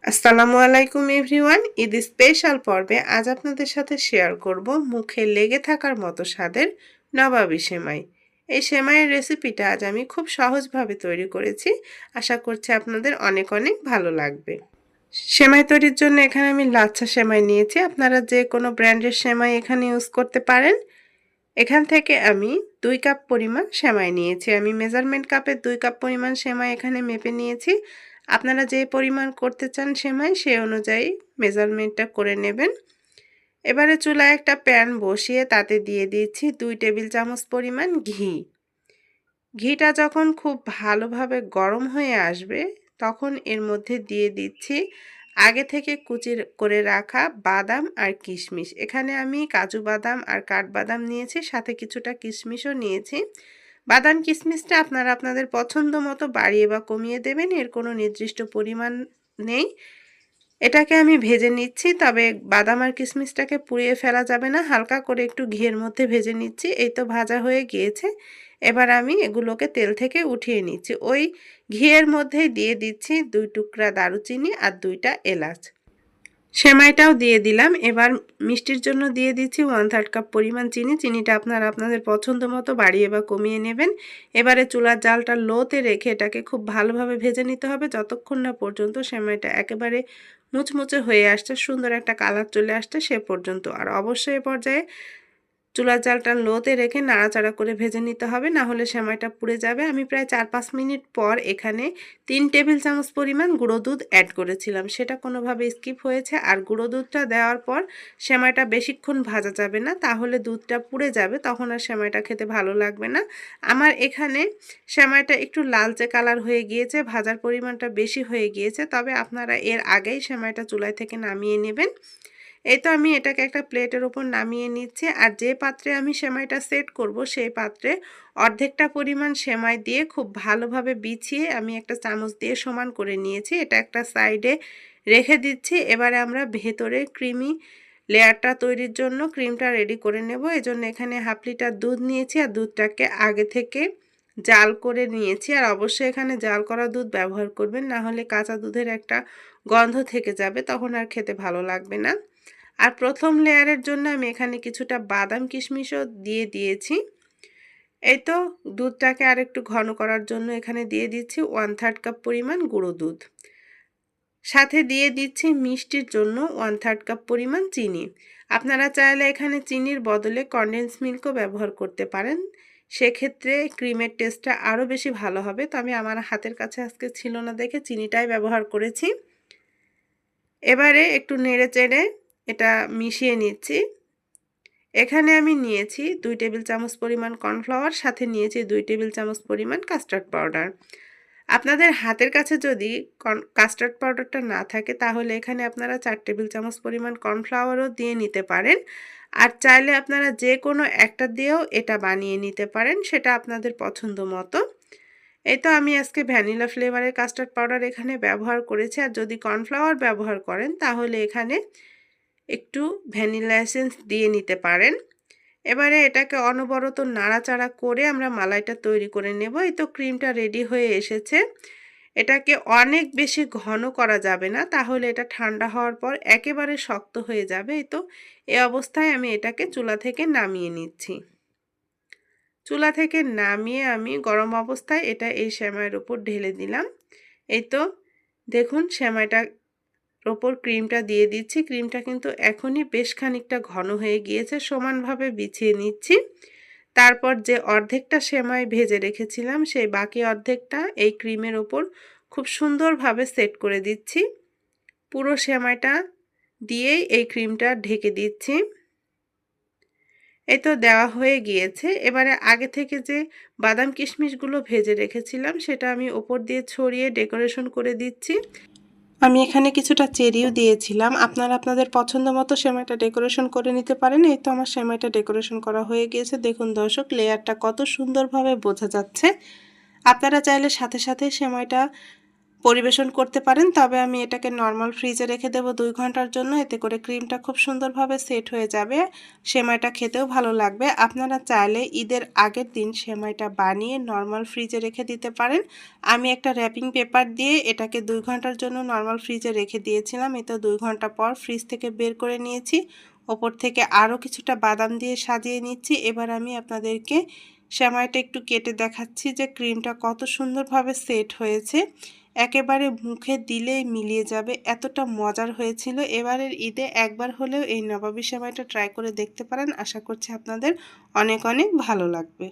আসসালামু আলাইকুম everyone. Eid special পর্বে আজ আপনাদের সাথে শেয়ার করব মুখে লেগে থাকার মতো স্বাদের নবাবী সেমাই। এই সেমাইয়ের রেসিপিটা আজ আমি খুব সহজভাবে তৈরি করেছি। আশা করছি আপনাদের অনেক অনেক ভালো লাগবে। সেমাই তৈরির জন্য এখানে আমি লাচ্ছা সেমাই নিয়েছি। আপনারা যে কোনো ব্র্যান্ডের সেমাই এখানে ইউজ করতে পারেন। এখান থেকে আমি 2 কাপ পরিমাণ সেমাই নিয়েছি। আমি মেজারমেন্ট কাপে 2 কাপ পরিমাণ সেমাই এখানে মেপে নিয়েছি। আপনারা যে পরিমাণ করতে চান সেমাই সেই অনুযায়ী মেজারমেন্টটা করে নেবেন। এবারে চুলায় একটা প্যান বসিয়ে তাতে দিয়ে দিচ্ছি 2 টেবিল চামচ পরিমাণ ঘি। ঘিটা যখন খুব ভালোভাবে গরম হয়ে আসবে তখন এর মধ্যে দিয়ে দিচ্ছি আগে থেকে কুচি করে রাখা বাদাম আর কিশমিশ। এখানে আমি কাজু বাদাম আর কাঠবাদাম নিয়েছি, সাথে কিছুটা কিশমিশও নিয়েছি। বাদাম কিশমিশটা আপনারা আপনাদের পছন্দ মতো বাড়িয়ে বা কমিয়ে দেবেন, এর কোনো নির্দিষ্ট পরিমাণ নেই। এটাকে আমি ভেজে নিচ্ছি, তবে বাদাম আর কিশমিশটাকে পুড়িয়ে ফেলা যাবে না, হালকা করে একটু ঘিয়ের মধ্যে ভেজে নিচ্ছি। এই তো ভাজা হয়ে গিয়েছে। এবার আমি এগুলোকে তেল থেকে উঠিয়ে নিচ্ছি। ওই ঘিয়ের মধ্যেই দিয়ে দিচ্ছি 2 টুকরা দারুচিনি আর 2টা এলাচ। সেমাইটাও দিয়ে দিলাম। এবার মিষ্টির জন্য দিয়ে দিচ্ছি 1/3 কাপ পরিমাণ চিনি। চিনিটা আপনারা আপনাদের পছন্দ মতো বাড়িয়ে বা কমিয়ে নেবেন। এবারে চুলার জালটা লোতে রেখে এটাকে খুব ভালোভাবে ভেজে নিতে হবে যতক্ষণ না পর্যন্ত সেমাইটা একেবারে মুচমুচে হয়ে আসছে, সুন্দর একটা কালার চলে আসছে সে পর্যন্ত। আর অবশ্যই এ পর্যায়ে চুলার জালটা লোতে রেখে নাড়াচাড়া করে ভেজে নিতে হবে, না হলে সেমাইটা পুড়ে যাবে। আমি প্রায় 4-5 মিনিট পর এখানে 3 টেবিল চামচ পরিমাণ গুঁড়ো দুধ অ্যাড করেছিলাম, সেটা কোনোভাবে স্কিপ হয়েছে। আর গুঁড়ো দুধটা দেওয়ার পর সেমাইটা বেশিক্ষণ ভাজা যাবে না, তাহলে দুধটা পুড়ে যাবে, তখন আর সেমাইটা খেতে ভালো লাগবে না। আমার এখানে সেমাইটা একটু লালচে কালার হয়ে গিয়েছে, ভাজার পরিমাণটা বেশি হয়ে গিয়েছে, তবে আপনারা এর আগেই সেমাইটা চুলায় থেকে নামিয়ে নেবেন। এই তো আমি এটাকে একটা প্লেটের ওপর নামিয়ে নিচ্ছি। আর যে পাত্রে আমি সেমাইটা সেট করব সেই পাত্রে অর্ধেকটা পরিমাণ সেমাই দিয়ে খুব ভালোভাবে বিছিয়ে আমি একটা চামচ দিয়ে সমান করে নিয়েছি। এটা একটা সাইডে রেখে দিচ্ছি। এবারে আমরা ভেতরে ক্রিমি লেয়ারটা তৈরির জন্য ক্রিমটা রেডি করে নেব। এজন্য এখানে 1/2 লিটার দুধ নিয়েছি আর দুধটাকে আগে থেকে জাল করে নিয়েছি। আর অবশ্যই এখানে জাল করা দুধ ব্যবহার করবেন, না হলে কাঁচা দুধের একটা গন্ধ থেকে যাবে, তখন আর খেতে ভালো লাগবে না। আর প্রথম লেয়ারের জন্য আমি এখানে কিছুটা বাদাম কিশমিশও দিয়ে দিয়েছি। এই তো দুধটাকে আর একটু ঘন করার জন্য এখানে দিয়ে দিচ্ছি 1/3 কাপ পরিমাণ গুঁড়ো দুধ। সাথে দিয়ে দিচ্ছি মিষ্টির জন্য 1/3 কাপ পরিমাণ চিনি। আপনারা চাইলে এখানে চিনির বদলে কনডেন্স মিল্কও ব্যবহার করতে পারেন, সেক্ষেত্রে ক্রিমের টেস্টটা আরও বেশি ভালো হবে। তবে আমার হাতের কাছে আজকে ছিল না দেখে চিনিটাই ব্যবহার করেছি। এবারে একটু নেড়ে চেড়ে এটা মিশিয়ে নিচ্ছি। এখানে আমি নিয়েছি 2 টেবিল চামচ পরিমাণ কর্নফ্লাওয়ার, সাথে নিয়েছি 2 টেবিল চামচ পরিমাণ কাস্টার্ড পাউডার। আপনাদের হাতের কাছে যদি কাস্টার্ড পাউডারটা না থাকে তাহলে এখানে আপনারা 4 টেবিল চামচ পরিমাণ কর্নফ্লাওয়ারও দিয়ে নিতে পারেন। আর চাইলে আপনারা যে কোনো একটা দিয়েও এটা বানিয়ে নিতে পারেন, সেটা আপনাদের পছন্দ মতো। এই তো আমি আজকে ভ্যানিলা ফ্লেভারের কাস্টার্ড পাউডার এখানে ব্যবহার করেছি। আর যদি কর্নফ্লাওয়ার ব্যবহার করেন তাহলে এখানে একটু ভ্যানিলা এসেন্স দিয়ে নিতে পারেন। এবারে এটাকে অনবরত নাড়াচাড়া করে আমরা মালাইটা তৈরি করে নেব। এই তো ক্রিমটা রেডি হয়ে এসেছে। এটাকে অনেক বেশি ঘন করা যাবে না, তাহলে এটা ঠান্ডা হওয়ার পর একেবারে শক্ত হয়ে যাবে। এই তো এই অবস্থায় আমি এটাকে চুলা থেকে নামিয়ে নিচ্ছি। চুলা থেকে নামিয়ে আমি গরম অবস্থায় এটা এই সেমাইয়ের উপর ঢেলে দিলাম। এই তো দেখুন সেমাইটার ওপর ক্রিমটা দিয়ে দিচ্ছি। ক্রিমটা কিন্তু এখনই বেশ খানিকটা ঘন হয়ে গিয়েছে, সমানভাবে বিছিয়ে নিচ্ছি। তারপর যে অর্ধেকটা সেমাই ভেজে রেখেছিলাম সেই বাকি অর্ধেকটা এই ক্রিমের ওপর খুব সুন্দরভাবে সেট করে দিচ্ছি। পুরো সেমাইটা দিয়েই এই ক্রিমটা ঢেকে দিচ্ছি। এই তো দেওয়া হয়ে গিয়েছে। এবারে আগে থেকে যে বাদাম কিশমিশগুলো ভেজে রেখেছিলাম সেটা আমি ওপর দিয়ে ছড়িয়ে ডেকোরেশন করে দিচ্ছি। আমি এখানে কিছুটা চেরিও দিয়েছিলাম। আপনারা আপনাদের পছন্দ মতো সেমাইটা ডেকোরেশন করে নিতে পারেন। এই তো আমার সেমাইটা ডেকোরেশন করা হয়ে গিয়েছে। দেখুন দর্শক, লেয়ারটা কত সুন্দরভাবে বোঝা যাচ্ছে। আপনারা চাইলে সাথে সাথে সেমাইটা পরিবেশন করতে পারেন। তবে আমি এটাকে নরমাল ফ্রিজে রেখে দেব 2 ঘন্টার জন্য। এতে করে ক্রিমটা খুব সুন্দরভাবে সেট হয়ে যাবে। সেমাইটা খেতেও ভালো লাগবে। আপনারা চাইলে ঈদের আগের দিন সেমাইটা বানিয়ে নরমাল ফ্রিজে রেখে দিতে পারেন। আমি একটা র‍্যাপিং পেপার দিয়ে এটাকে 2 ঘন্টার জন্য নরমাল ফ্রিজে রেখে দিয়েছিলাম। এতে 2 ঘন্টা পর ফ্রিজ থেকে বের করে নিয়েছি। ওপর থেকে আরও কিছুটা বাদাম দিয়ে সাজিয়ে নিচ্ছি। এবার আমি আপনাদেরকে সেমাইটা একটু কেটে দেখাচ্ছি যে ক্রিমটা কত সুন্দরভাবে সেট হয়েছে। একেবারে মুখে দিলেই মিলিয়ে যাবে, এতটা মজার হয়েছিল। এবারের ঈদে একবার হলেও এই নবাবী সেমাইটা ট্রাই করে দেখতে পারেন। আশা করছি আপনাদের অনেক অনেক ভালো লাগবে।